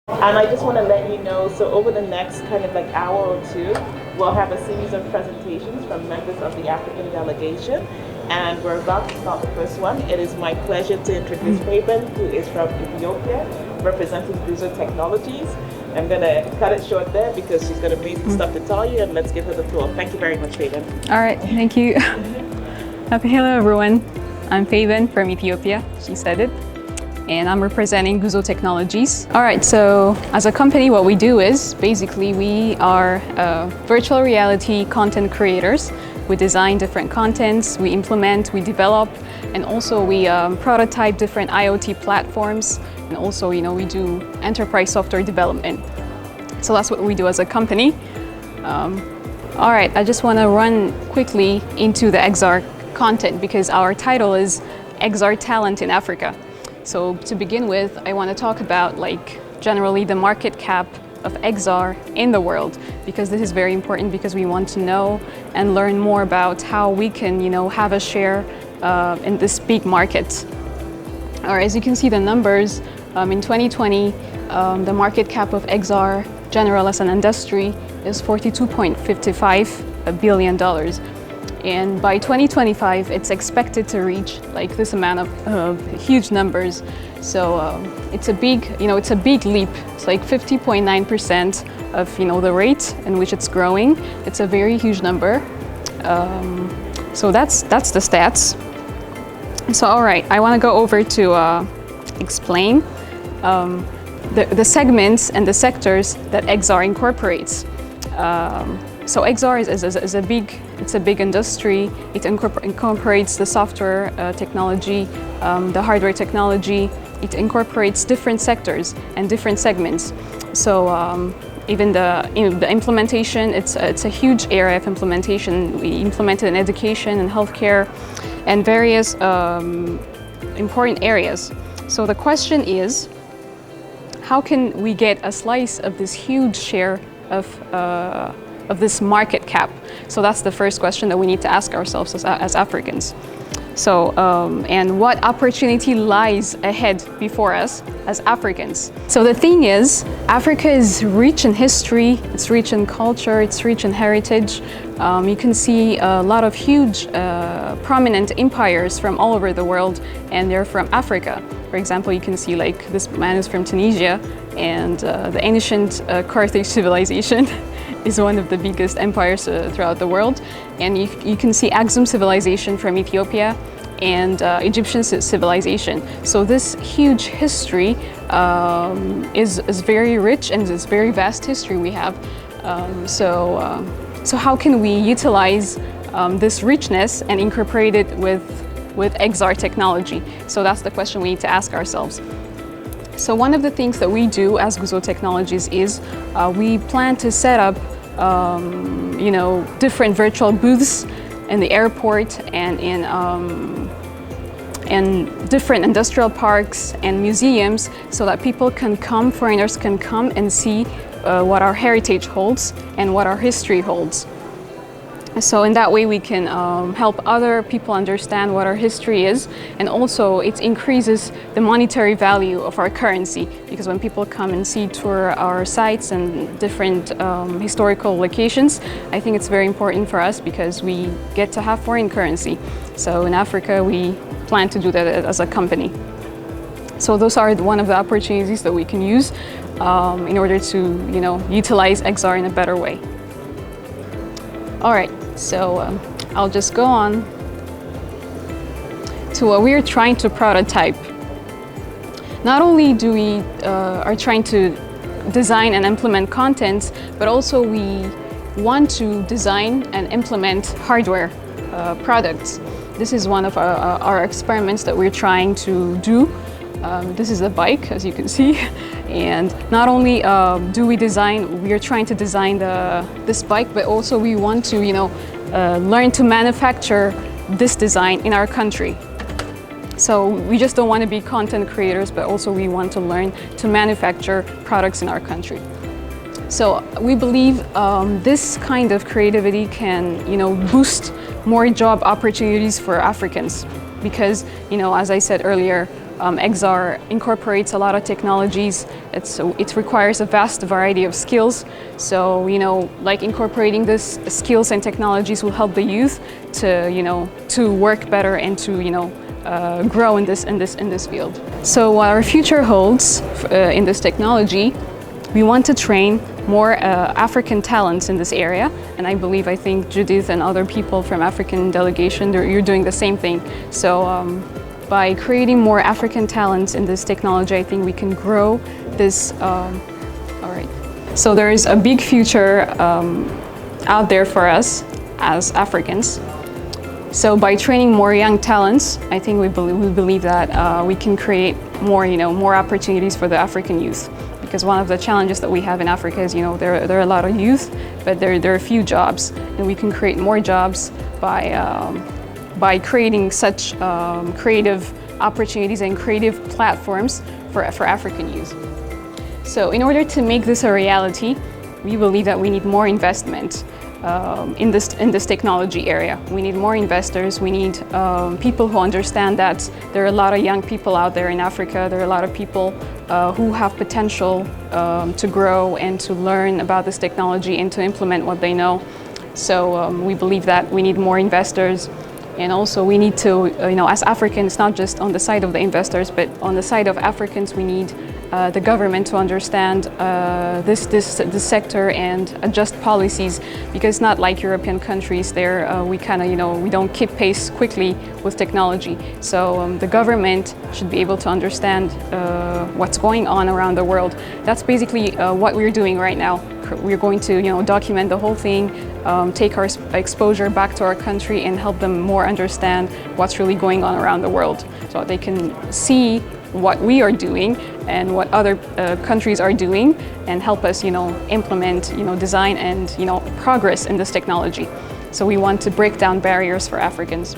And I just want to let you know, so over the next kind of like hour or two, we'll have a series of presentations from members of the African Delegation. And we're about to start the first one. It is my pleasure to introduce Feben, who is from Ethiopia, representing Guzo Technologies. I'm going to cut it short there because she's got amazing stuff to tell you, and let's give her the floor. Thank you very much, Feben. All right, thank you. Hello, everyone. I'm Feben from Ethiopia. She said it. And I'm representing Guzo Technologies. All right, so as a company, what we do is basically we are virtual reality content creators. We design different contents, we implement, we develop, and also we prototype different IoT platforms. And also, we do enterprise software development. So that's what we do as a company. All right, I just want to run quickly into the XR content because our title is XR Talent in Africa. So to begin with, I want to talk about generally the market cap of XR in the world, because this is very important because we want to know and learn more about how we can, have a share in this big market. Or as you can see the numbers, in 2020, the market cap of XR general as an industry is $42.55 billion. And by 2025, it's expected to reach this amount of huge numbers. So it's a big, it's a big leap. It's 50.9% of the rate in which it's growing. It's a very huge number. So that's the stats. So all right, I want to go over to explain the segments and the sectors that XR incorporates. So XR is a big industry. It incorporates the software technology, the hardware technology. It incorporates different sectors and different segments. So even the implementation, it's a huge area of implementation. We implemented in education and healthcare and various important areas. So the question is, how can we get a slice of this huge share of this market cap? So that's the first question that we need to ask ourselves as Africans. So, and what opportunity lies ahead before us as Africans? So the thing is, Africa is rich in history, it's rich in culture, it's rich in heritage. You can see a lot of huge, prominent empires from all over the world, and they're from Africa. For example, you can see this man is from Tunisia, and the ancient Carthage civilization is one of the biggest empires throughout the world. And you can see Axum civilization from Ethiopia and Egyptian civilization. So this huge history is very rich, and it's very vast history we have. So how can we utilize this richness and incorporate it with XR technology? So that's the question we need to ask ourselves. So one of the things that we do as Guzo Technologies is we plan to set up different virtual booths in the airport and in different industrial parks and museums, so that people can come, foreigners can come and see what our heritage holds and what our history holds. So in that way we can help other people understand what our history is, and also it increases the monetary value of our currency, because when people come and tour our sites and different historical locations, I think it's very important for us because we get to have foreign currency. So in Africa we plan to do that as a company. So those are one of the opportunities that we can use in order to utilize XR in a better way. All right, so I'll just go on to what we're trying to prototype. Not only do we are trying to design and implement content, but also we want to design and implement hardware products. This is one of our experiments that we're trying to do. This is a bike, as you can see. And not only we are trying to design this bike, but also we want to, learn to manufacture this design in our country. So we just don't want to be content creators, but also we want to learn to manufacture products in our country. So we believe this kind of creativity can, boost more job opportunities for Africans, because, as I said earlier, XR incorporates a lot of technologies. It requires a vast variety of skills. So, like incorporating these skills and technologies will help the youth to work better and to, grow in this field. So what our future holds in this technology, we want to train more African talents in this area, and I think Judith and other people from African Delegation, you're doing the same thing. So by creating more African talents in this technology, I think we can grow this. All right. So there is a big future out there for us as Africans. So by training more young talents, I think we believe that we can create more opportunities for the African youth. Because one of the challenges that we have in Africa is, there are a lot of youth, but there are few jobs, and we can create more jobs by creating such creative opportunities and creative platforms for African youth. So in order to make this a reality, we believe that we need more investment in this technology area. We need more investors. We need people who understand that there are a lot of young people out there in Africa. There are a lot of people who have potential to grow and to learn about this technology and to implement what they know. So we believe that we need more investors. And also we need to, as Africans, not just on the side of the investors, but on the side of Africans, we need the government to understand this sector and adjust policies, because it's not like European countries. There we kind of, we don't keep pace quickly with technology. So the government should be able to understand what's going on around the world. That's basically what we're doing right now. We're going to, document the whole thing, take our exposure back to our country and help them more understand what's really going on around the world, so they can see what we are doing and what other countries are doing, and help us, implement, design and, progress in this technology. So we want to break down barriers for Africans.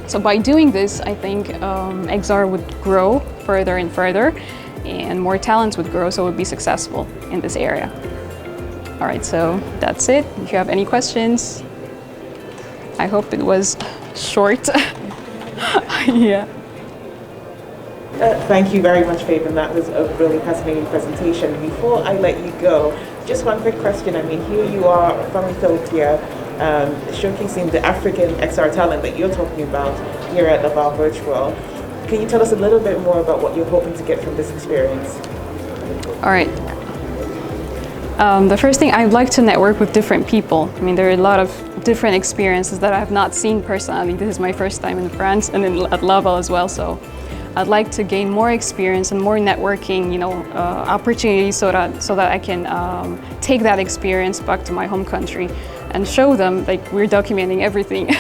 So by doing this, I think XR would grow further and further, and more talents would grow, so it would be successful in this area. All right, so that's it. If you have any questions, I hope it was short. Yeah. Thank you very much, Feben. That was a really fascinating presentation. Before I let you go, just one quick question. I mean, here you are from Ethiopia, showcasing the African XR talent that you're talking about here at Laval Virtual. Can you tell us a little bit more about what you're hoping to get from this experience? All right. The first thing, I'd like to network with different people. I mean, there are a lot of different experiences that I have not seen personally. This is my first time in France and at Laval as well. So I'd like to gain more experience and more networking, opportunities, so that I can take that experience back to my home country and show them, like, we're documenting everything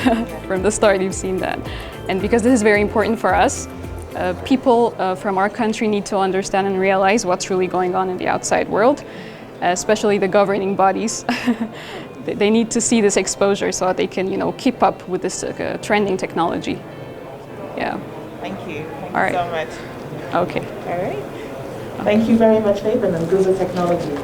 from the start. You've seen that, and because this is very important for us, people from our country need to understand and realize what's really going on in the outside world, especially the governing bodies. They need to see this exposure so that they can, keep up with this trending technology. Yeah. Thank you. Thank you so much. Okay. All right. Thank you very much, Feben and Guzo Technologies.